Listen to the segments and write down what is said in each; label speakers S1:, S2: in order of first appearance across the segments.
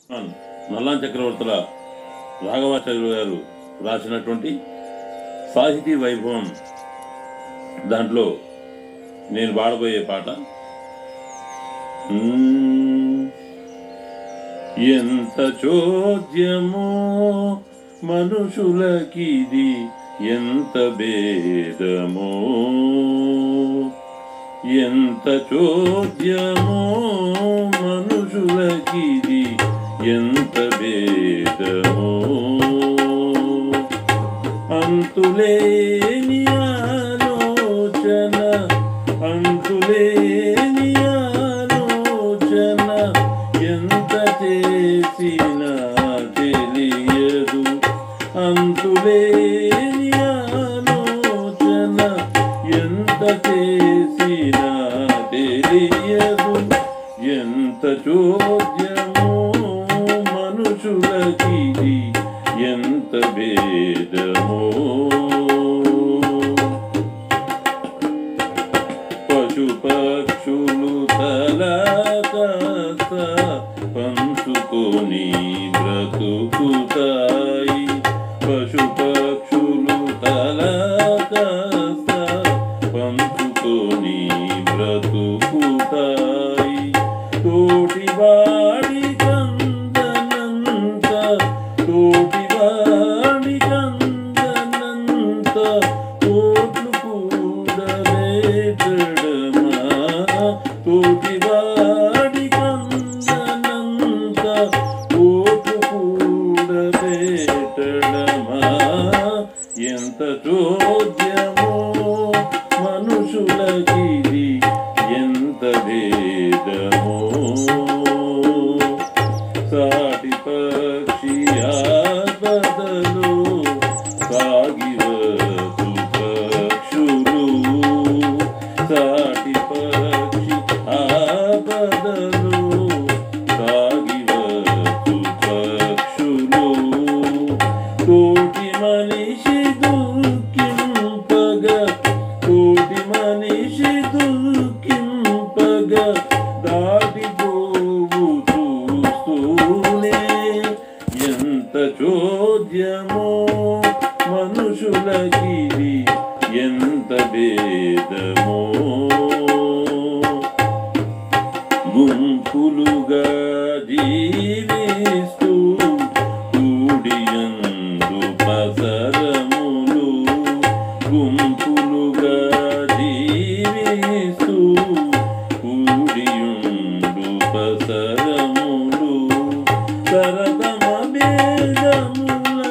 S1: నల్లాన్ చక్రవర్తుల రాఘవాచార్యులు గారు రాసినటువంటి సాహితీ వైభవం దాంట్లో నేను పాడబోయే పాట ఎంత చోద్యమో మనుషులకిది ఎంత భేదమో ఎంత చోద్యమో మనుషులకిది ఎంత భేదమో అంతులేని ఆలోచన అంతులేని ఆలోచన ఎంత చేసినా తెలియదు అంతులేని ఆలోచన ఎంత చేసినా తెలియదు ఎంత చోద్యమో మనుషులకిది ఎంత భేదమో పశుపక్షులు తలకాస్త పంచుకొని బ్రతుకుతాయి పశుపక్షులు తలకాస్త పంచుకొని బ్రతుకుతాయి తోటివాడి కందనంత తోటివాడి కందనంత కోట్లు కూడలేటడమా తోటివాడి కందనంత కోట్లు కూడలేటడమా ఎంత చోద్యమో మనుషులకిది ఎంత భేదమో సాటి పక్షి ఆపదలో సాగివచ్చు పక్షులు సాటి పక్షి ఆపదలో సాగివచ్చు పక్షులు తోటి మనిషి దుఃఖింపగా తోటి మనిషి దుఃఖింపగా దాటిపోవు చూస్తూనే ఎంత చోద్యమో మనుషులకిది ఎంత భేదమో గుంపులుగా జీవిస్తూ కూడియందు పసరములు గుంపులుగా జీవిస్తూ కూడియుండు పసరములు తరతమ భేదముల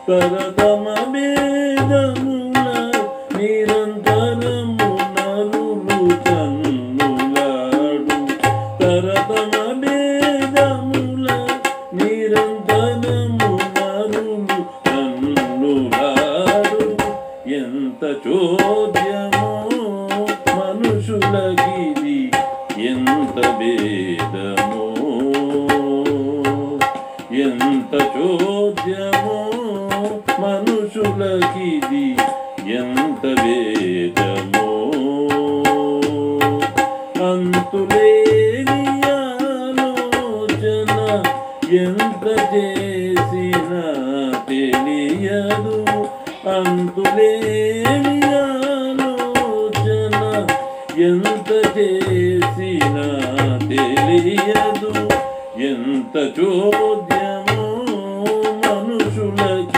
S1: తరతమ భేదముల నిరంతరము నలులు కన్నులాడు తరతమ భేదముల నిరంతరము నలులు కన్నులాడు ఎంత చోద్యమో మనుషులకిది ఎంత భేదమో ఎంత చోద్యమో మనుషులకిది ఎంత భేదమో అంతులేని ఆలోచన ఎంత చేసినా తెలియదు అంతులేని ఆలోచన ఎంత చేసినా తెలియదు ఎంత చోద్యమో మనుషులకి